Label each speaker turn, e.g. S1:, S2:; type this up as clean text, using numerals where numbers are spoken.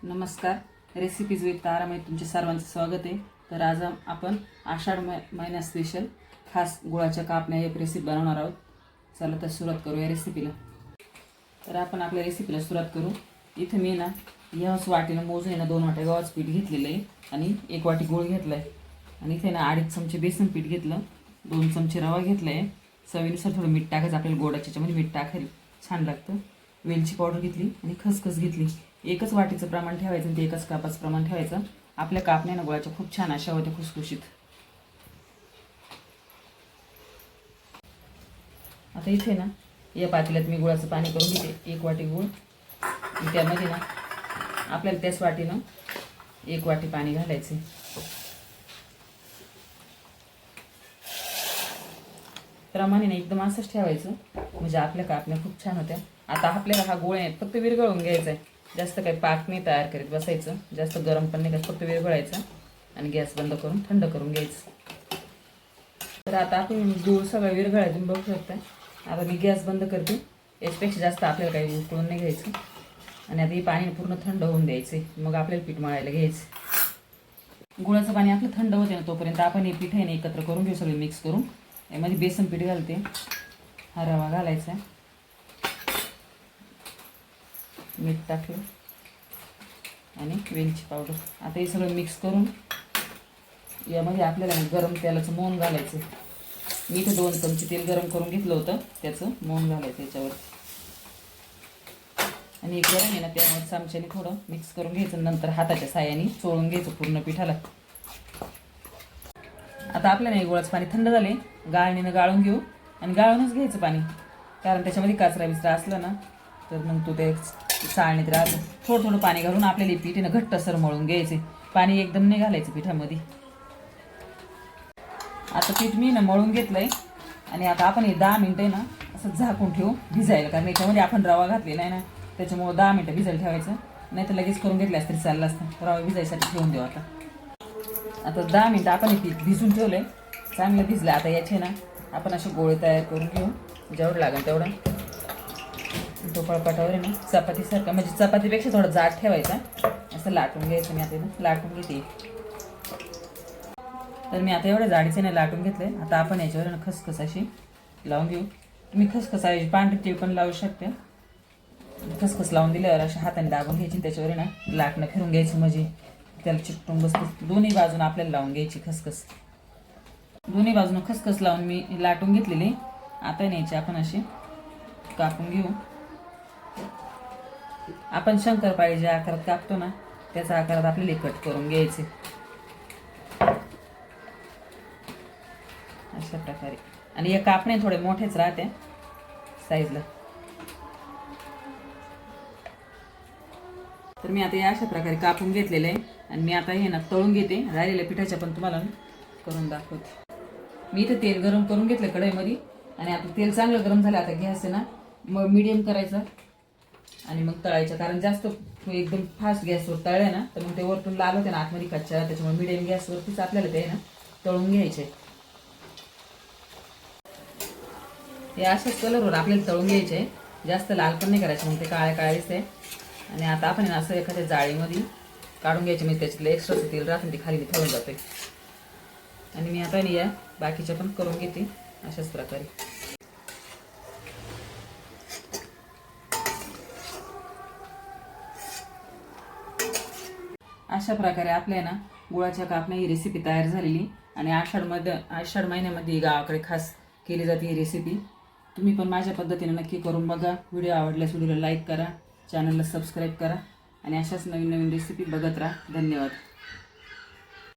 S1: नमस्कार. Recipes with तारामध्ये तुमचे सर्वांचं स्वागत आहे. तर आज आपण आषाढ महिन्या स्पेशल खास गुळाच्या कापण्या एक रेसिपी बनवणार आहोत. चला तर सुरुवात करूया रेसिपीला. तर आपण आपल्या रेसिपीला सुरुवात करू. इथे मी ना ह्याच वाटीनं मोजून ना 2 वाट्या गव्हाचं पीठ घेतलेलं आहे आणि 1 वाटी गूळ घेतला आहे. आणि इथे ना 2.5 चमचे बेसन पीठ घेतलं, 2 चमचे रवा घेतला आहे. चवीनुसार थोडं मीठ टाकायचं, आपल्याला गोडाच्या याच्यामध्ये मीठ टाकायला छान लागतं. वेलची पावडर घेतली आणि खसखस घेतली. एकच वाटीचं प्रमाण ठेवायचं आणि ते एकच कापाचं प्रमाण ठेवायचं. आपल्या कापण्या ना गुळाच्या खूप छान अशा होत्या, खुसखुशीत. आता इथे ना या पातेल्यात मी गुळाचं पाणी करून घेते. 1 वाटी गूळ, त्यामध्ये ना आपल्याला त्याच वाटीनं 1 वाटी पाणी घालायचे. प्रमाणे ना एकदम असंच ठेवायचं, म्हणजे आपल्या कापण्या खूप छान होत्या. आता आपल्याला हा गोळ आहे फक्त विरघळून घ्यायचा आहे. जास्त काही पाक नाही तयार करीत बसायचं, जास्त गरम पण नाही करत, फक्त विरघळायचं आणि गॅस बंद करून थंड करून घ्यायचं. तर आता आपण गूळ सगळं विरघळायचं तुम्ही बघू शकता. आता मी गॅस बंद करते. याच्यापेक्षा जास्त आपल्याला काही उकळून नाही घ्यायचं. आणि आता हे पाणी पूर्ण थंड होऊन द्यायचे, मग आपल्याला पीठ मळायला घ्यायचं. गुळाचं पाणी आपलं थंड होते ना तोपर्यंत आपण हे पीठ आहे ना एकत्र करून घेऊ, सगळे मिक्स करून. यामध्ये बेसन पीठ घालते, हा रवा घालायचा, मीठ टाकलं आणि वेलची पावडर. आता हे सगळं मिक्स करून यामध्ये आपल्याला गरम तेलाचं मोहन घालायचं. मी इथं 2 चमचे तेल गरम करून घेतलं होतं, त्याचं मोहन घालायचं याच्यावर. आणि एक गरम आहे ना त्यामुळे चमच्याने थोडं मिक्स करून घ्यायचं, नंतर हाताच्या साहाय्याने चोळून घ्यायचं पूर्ण पिठाला. आता आपल्याला हे गुळाचं पाणी थंड झाले, गाळणीनं गाळून घेऊ आणि गाळूनच घ्यायचं पाणी, कारण त्याच्यामध्ये कचरा बिचरा असला ना तर मग तो ते चाळणीत राहतो. थोडं थोडं पाणी घालून आपल्याला पीठ घट्टसर मळून घ्यायचे. पाणी एकदम नाही घालायचं पिठामध्ये. आता पीठ मी ना मळून घेतलंय आणि आता आपण हे 10 मिनिटं ना असं झाकून ठेवू भिजायला, कारण याच्यामध्ये आपण रवा घातलेला आहे ना, त्याच्यामुळे 10 मिनिटं भिजायला ठेवायचं. नाही तर लगेच करून घेतल्यास तरी चाललं असतं. रवा भिजायसाठी ठेवून देऊ. आता 10 मिनिटं आपण हे पीठ भिजून ठेवलंय, चांगलं भिजलं. आता याचे ना आपण असे गोळे तयार करून घेऊ, जेवढं लागेल तेवढं. तो पळपाटावर आहे ना चपातीसारखा, म्हणजे चपातीपेक्षा थोडं जाड ठेवायचा, असं लाटून घ्यायचं. मी आता लाटून घेते. तर मी आता एवढ्या जाडीचे नाही लाटून घेतले. आता आपण याच्यावर ना खसखस अशी लावून घेऊ. तुम्ही खसखस आहे पांढरी तीळ पण लावू शकते. खसखस लावून दिल्यावर अशा हाताने दाबून घ्यायची, त्याच्यावर ना लाटणं फिरून घ्यायचं, म्हणजे त्याला चिकटून बसते. दोन्ही बाजून आपल्याला लावून घ्यायची खसखस. दोन्ही बाजून खसखस लावून मी लाटून घेतलेली. आता न्यायची आपण अशी कापून घेऊ. आपण शंकरपाळी ज्या आकारात कापतो ना त्याचा आकारात आपल्याला कट करून घ्यायचे अशा प्रकारे. आणि या कापणे थोडे मोठेच राहते साईजला. तर मी आता या अशा प्रकारे कापून घेतलेले आहे आणि मी आता हे ना तळून घेते. राहिलेल्या पिठाच्या पण तुम्हाला करून दाखवते. मी इथे तेल गरम करून घेतलं कढईमध्ये आणि आता तेल चांगलं गरम झालं. आता गॅस आहे ना मग मीडियम करायचा आणि मग तळायचं, कारण जास्त एकदम फास्ट गॅसवर तळलं ना तर मग ते वरतून लाल होते ना आतमध्ये कच्च्या, त्याच्यामुळे मीडियम गॅसवरतीच आपल्याला ते ना तळून घ्यायचे. हे अशाच कलरवर आपल्याला तळून घ्यायचे, जास्त लाल पण नाही करायचे, मग ते काळ्या काळ्या दिसते. आणि आता आपण असं एखाद्या जाळीमध्ये काढून घ्यायचे, म्हणजे त्याच्यातलं एक्स्ट्राचं तेल राहतं ते खाली ठेवून जाते. आणि मी आता या बाकीच्या पण करून घेते अशाच प्रकारे. अशा प्रकारे आपल्या ना गुळाच्या कापण्या ही रेसिपी तयार झालेली. आणि आषाढ महिन्यामध्ये गावाकडे खास केली जाते ही रेसिपी. तुम्ही पण माझ्या पद्धतीने नक्की करून बघा. व्हिडिओ आवडल्यास व्हिडिओला लाईक करा, चॅनलला सबस्क्राईब करा आणि अशाच नवीन नवीन रेसिपी बघत राहा. धन्यवाद.